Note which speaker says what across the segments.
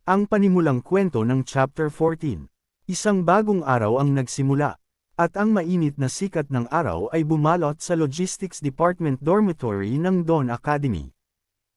Speaker 1: Ang panimulang kwento ng Chapter 14. Isang bagong araw ang nagsimula, at ang mainit na sikat ng araw ay bumalot sa Logistics Department Dormitory ng Dawn Academy,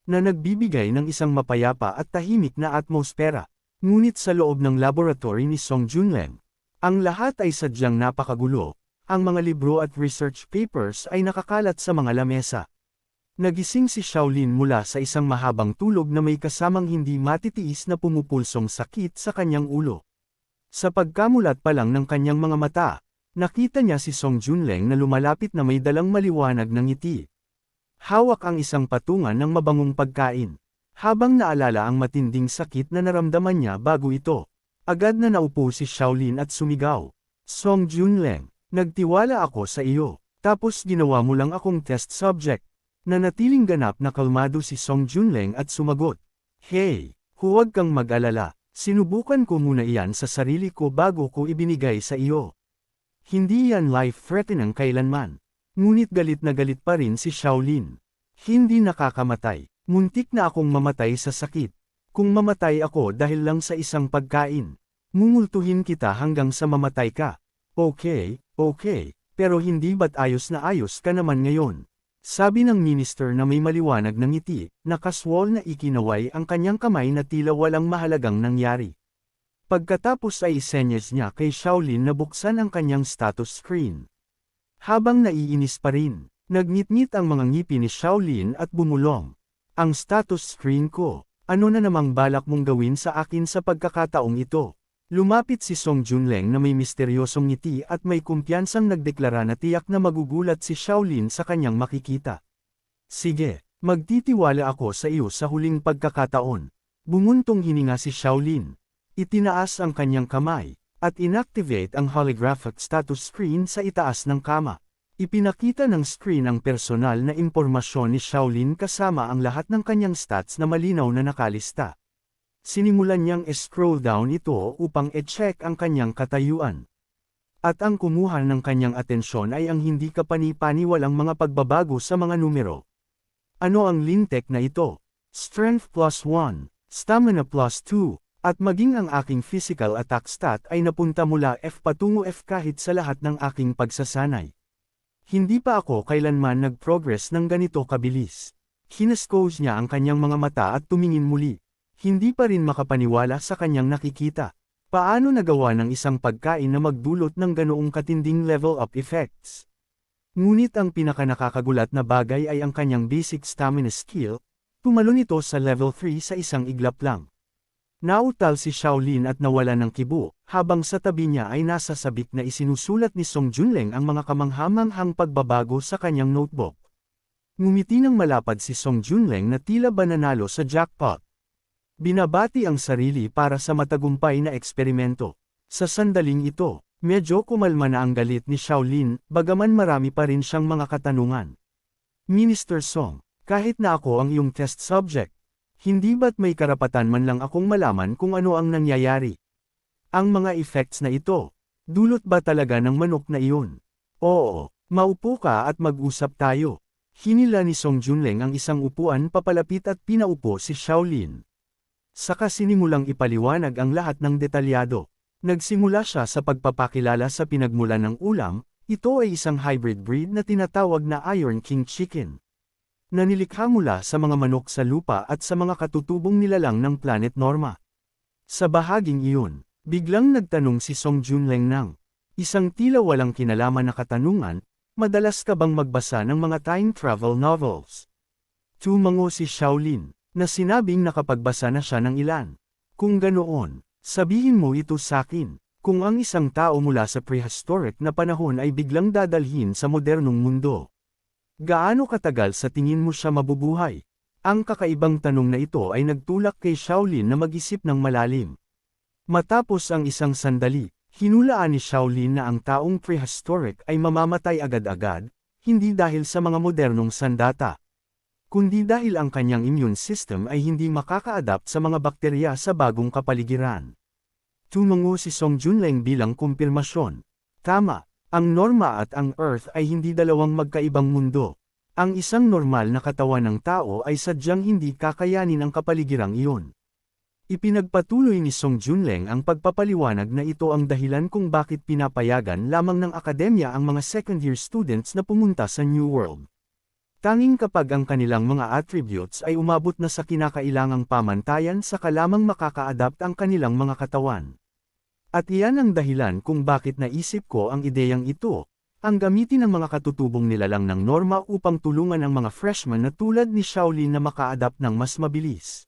Speaker 1: na nagbibigay ng isang mapayapa at tahimik na atmosfera. Ngunit sa loob ng laboratory ni Song Junleng, ang lahat ay sadyang napakagulo. Ang mga libro at research papers ay nakakalat sa mga lamesa. Nagising si Shaolin mula sa isang mahabang tulog na may kasamang hindi matitiis na pumupulsong sakit sa kanyang ulo. Sa pagkamulat pa lang ng kanyang mga mata, nakita niya si Song Junleng na lumalapit na may dalang maliwanag ng ngiti. Hawak ang isang patungan ng mabangong pagkain. Habang naalala ang matinding sakit na naramdaman niya bago ito, agad na naupo si Shaolin at sumigaw. Song Junleng, nagtiwala ako sa iyo, tapos ginawa mo lang akong test subject. Nanatiling ganap na kalmado si Song Junleng at sumagot. Hey, huwag kang mag-alala, sinubukan ko muna iyan sa sarili ko bago ko ibinigay sa iyo. Hindi yan life-threatening kailanman. Ngunit galit na galit pa rin si Shaolin. Hindi nakakamatay, muntik na akong mamatay sa sakit. Kung mamatay ako dahil lang sa isang pagkain, mumultuhin kita hanggang sa mamatay ka. Okay, pero hindi ba't ayos na ayos ka naman ngayon? Sabi ng minister na may maliwanag na ngiti, nakaswol na ikinaway ang kanyang kamay na tila walang mahalagang nangyari. Pagkatapos ay isenyas niya kay Shaolin na buksan ang kanyang status screen. Habang naiinis pa rin, nagngit-ngit ang mga ngipin ni Shaolin at bumulong. Ang status screen ko, ano na namang balak mong gawin sa akin sa pagkakataong ito? Lumapit si Song Junleng na may misteryosong ngiti at may kumpiyansang nagdeklara na tiyak na magugulat si Shaolin sa kanyang makikita. Sige, magtitiwala ako sa iyo sa huling pagkakataon. Bumuntong hininga si Shaolin. Itinaas ang kanyang kamay, at inactivate ang holographic status screen sa itaas ng kama. Ipinakita ng screen ang personal na impormasyon ni Shaolin kasama ang lahat ng kanyang stats na malinaw na nakalista. Sinimulan niyang scroll down ito upang e-check ang kanyang katayuan. At ang kumuha ng kanyang atensyon ay ang hindi kapani-paniwalang mga pagbabago sa mga numero. Ano ang lintek na ito? Strength +1, Stamina +2, at maging ang aking physical attack stat ay napunta mula F patungo F kahit sa lahat ng aking pagsasanay. Hindi pa ako kailanman nag-progress ng ganito kabilis. Kinaskose niya ang kanyang mga mata at tumingin muli. Hindi pa rin makapaniwala sa kanyang nakikita. Paano nagawa ng isang pagkain na magdulot ng ganoong katinding level up effects? Ngunit ang pinakanakakagulat na bagay ay ang kanyang basic stamina skill, tumalon ito sa level 3 sa isang iglap lang. Nautal si Shaolin at nawala ng kibo, habang sa tabi niya ay nasa sabik na isinusulat ni Song Junleng ang mga kamanghamanghang pagbabago sa kanyang notebook. Ngumiti ng malapad si Song Junleng na tila ba nanalo sa jackpot. Binabati ang sarili para sa matagumpay na eksperimento. Sa sandaling ito, medyo kumalma na ang galit ni Shaolin, bagaman marami pa rin siyang mga katanungan. Minister Song, kahit na ako ang iyong test subject, hindi ba't may karapatan man lang akong malaman kung ano ang nangyayari? Ang mga effects na ito, dulot ba talaga ng manok na iyon? Oo, maupo ka at mag-usap tayo. Hinila ni Song Junleng ang isang upuan papalapit at pinaupo si Shaolin. Saka sinimulang ipaliwanag ang lahat ng detalyado. Nagsimula siya sa pagpapakilala sa pinagmulan ng ulam, ito ay isang hybrid breed na tinatawag na Iron King Chicken. Nanilikha mula sa mga manok sa lupa at sa mga katutubong nilalang ng Planet Norma. Sa bahaging iyon, biglang nagtanong si Song Junleng ng isang tila walang kinalaman na katanungan, madalas ka bang magbasa ng mga time travel novels? Tumango si Shaolin, na sinabing nakapagbasa na siya ng ilan. Kung ganoon, sabihin mo ito sakin, kung ang isang tao mula sa prehistoric na panahon ay biglang dadalhin sa modernong mundo. Gaano katagal sa tingin mo siya mabubuhay? Ang kakaibang tanong na ito ay nagtulak kay Shaolin na mag-isip ng malalim. Matapos ang isang sandali, hinulaan ni Shaolin na ang taong prehistoric ay mamamatay agad-agad, hindi dahil sa mga modernong sandata, kundi dahil ang kanyang immune system ay hindi makaka-adapt sa mga bakterya sa bagong kapaligiran. Tumango si Song Junleng bilang kumpirmasyon. Tama, ang Norma at ang Earth ay hindi dalawang magkaibang mundo. Ang isang normal na katawan ng tao ay sadyang hindi kakayanin ang kapaligirang iyon. Ipinagpatuloy ni Song Junleng ang pagpapaliwanag na ito ang dahilan kung bakit pinapayagan lamang ng akademya ang mga second-year students na pumunta sa New World. Tanging kapag ang kanilang mga attributes ay umabot na sa kinakailangang pamantayan saka lamang makaka-adapt ang kanilang mga katawan. At iyan ang dahilan kung bakit naisip ko ang ideyang ito, ang gamitin ng mga katutubong nilalang ng norma upang tulungan ang mga freshmen na tulad ni Shaolin na maka-adapt ng mas mabilis.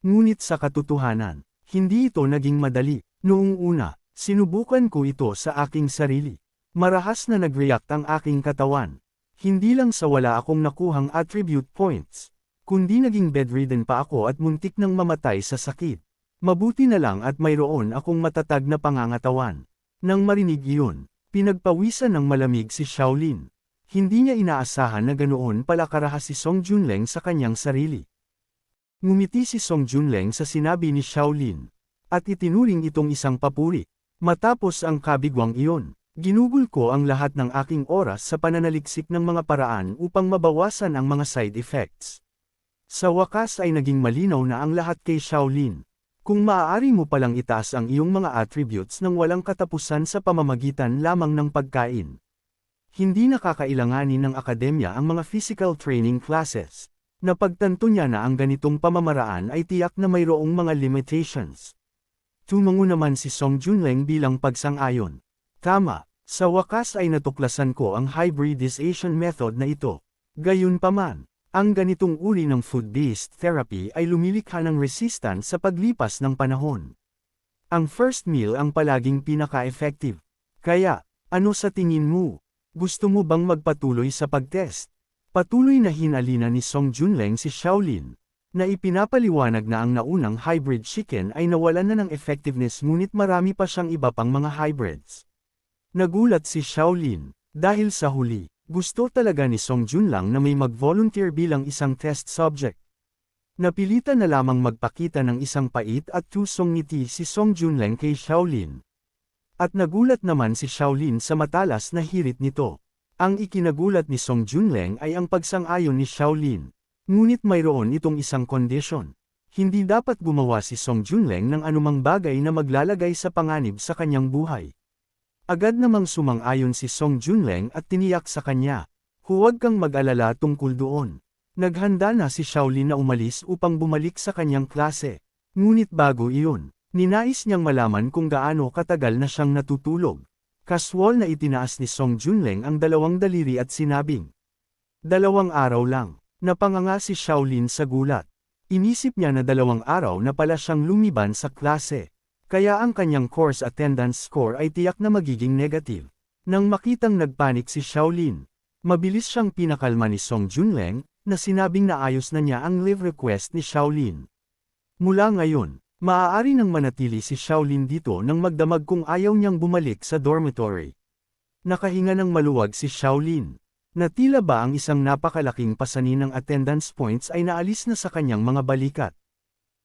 Speaker 1: Ngunit sa katotohanan, hindi ito naging madali. Noong una, sinubukan ko ito sa aking sarili. Marahas na nag-react ang aking katawan. Hindi lang sa wala akong nakuhang attribute points, kundi naging bedridden pa ako at muntik nang mamatay sa sakit. Mabuti na lang at mayroon akong matatag na pangangatawan. Nang marinig iyon, pinagpawisan ng malamig si Shaolin. Hindi niya inaasahan na ganoon pala karahas si Song Junleng sa kanyang sarili. Ngumiti si Song Junleng sa sinabi ni Shaolin, at itinuring itong isang papuri. Matapos ang kabigwang iyon, ginugol ko ang lahat ng aking oras sa pananaliksik ng mga paraan upang mabawasan ang mga side effects. Sa wakas ay naging malinaw na ang lahat kay Shaolin. Kung maaari mo palang itaas ang iyong mga attributes nang walang katapusan sa pamamagitan lamang ng pagkain. Hindi nakakailanganin ng akademya ang mga physical training classes. Napagtanto niya na ang ganitong pamamaraan ay tiyak na mayroong mga limitations. Tumango naman si Song Junleng bilang pagsang-ayon. Tama, sa wakas ay natuklasan ko ang hybridization method na ito. Gayunpaman, ang ganitong uri ng food-based therapy ay lumilikha ng resistance sa paglipas ng panahon. Ang first meal ang palaging pinaka-effective. Kaya, ano sa tingin mo? Gusto mo bang magpatuloy sa pagtest? Patuloy na hinalina ni Song Junleng si Shaolin, na ipinapaliwanag na ang naunang hybrid chicken ay nawalan na ng effectiveness ngunit marami pa siyang iba pang mga hybrids. Nagulat si Shaolin, dahil sa huli, gusto talaga ni Song Junleng na may mag-volunteer bilang isang test subject. Napilitan na lamang magpakita ng isang pait at tusong ngiti si Song Junleng kay Shaolin. At nagulat naman si Shaolin sa matalas na hirit nito. Ang ikinagulat ni Song Junleng ay ang pagsang-ayon ni Shaolin. Ngunit mayroon itong isang kondisyon. Hindi dapat gumawa si Song Junleng ng anumang bagay na maglalagay sa panganib sa kanyang buhay. Agad namang sumang-ayon si Song Junleng at tiniyak sa kanya, huwag kang mag-alala tungkol doon. Naghanda na si Shaolin na umalis upang bumalik sa kanyang klase. Ngunit bago iyon, ninais niyang malaman kung gaano katagal na siyang natutulog. Kaswal na itinaas ni Song Junleng ang dalawang daliri at sinabing, 2 araw lang. Napanganga si Shaolin sa gulat. Inisip niya na 2 araw na pala siyang lumiban sa klase. Kaya ang kanyang course attendance score ay tiyak na magiging negative. Nang makitang nagpanik si Shaolin, mabilis siyang pinakalma ni Song Junleng, na sinabing naayos na niya ang leave request ni Shaolin. Mula ngayon, maaari nang manatili si Shaolin dito nang magdamag kung ayaw niyang bumalik sa dormitory. Nakahinga ng maluwag si Shaolin. Na tila ba ang isang napakalaking pasanin ng attendance points ay naalis na sa kanyang mga balikat.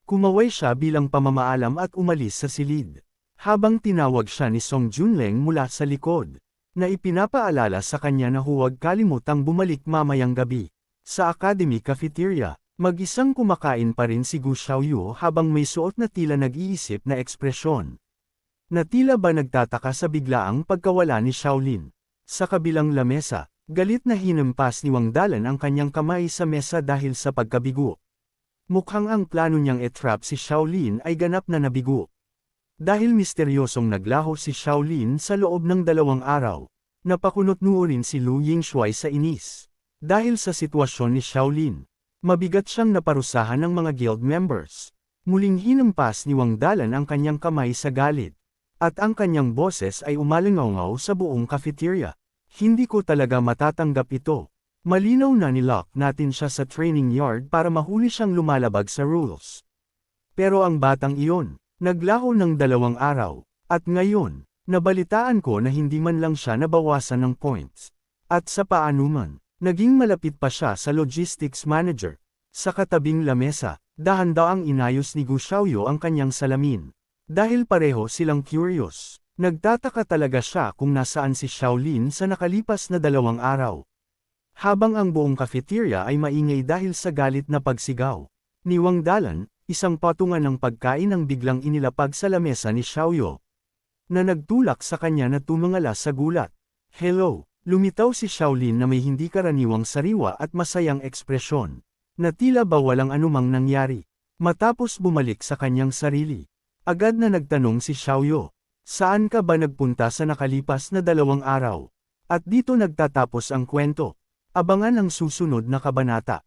Speaker 1: Kumaway siya bilang pamamaalam at umalis sa silid. Habang tinawag siya ni Song Junleng mula sa likod, na ipinapaalala sa kanya na huwag kalimutang bumalik mamayang gabi. Sa academy cafeteria, mag-isang kumakain pa rin si Gu Xiaoyu habang may suot na tila nag-iisip na ekspresyon. Na tila ba nagtataka sa biglaang pagkawala ni Shaolin. Sa kabilang lamesa, galit na hinampas ni Wang Dalan ang kanyang kamay sa mesa dahil sa pagkabigo. Mukhang ang plano niyang etrap si Shaolin ay ganap na nabigo. Dahil misteryosong naglaho si Shaolin sa loob ng 2 araw, napakunot-noo rin si Lu Yingshuai sa inis. Dahil sa sitwasyon ni Shaolin, mabigat siyang naparusahan ng mga guild members. Muling hinampas ni Wang Dalan ang kanyang kamay sa galit. At ang kanyang boses ay umalingaw sa buong cafeteria. Hindi ko talaga matatanggap ito. Malinaw na nilock natin siya sa training yard para mahuli siyang lumalabag sa rules. Pero ang batang iyon, naglaho ng 2 araw. At ngayon, nabalitaan ko na hindi man lang siya nabawasan ng points. At sa paanuman, naging malapit pa siya sa logistics manager. Sa katabing lamesa, dahan-daang inayos ni Gu Xiaoyu ang kanyang salamin. Dahil pareho silang curious, nagtataka talaga siya kung nasaan si Shaolin sa nakalipas na 2 araw. Habang ang buong cafeteria ay maingay dahil sa galit na pagsigaw ni Wang Dalan, isang patungan ng pagkain ang biglang inilapag sa lamesa ni Xiaoyu, na nagtulak sa kanya na tumangala sa gulat. Hello! Lumitaw si Xiaolin na may hindi karaniwang sariwa at masayang ekspresyon, na tila ba walang anumang nangyari. Matapos bumalik sa kanyang sarili, agad na nagtanong si Xiaoyu, saan ka ba nagpunta sa nakalipas na 2 araw? At dito nagtatapos ang kwento. Abangan ang susunod na kabanata.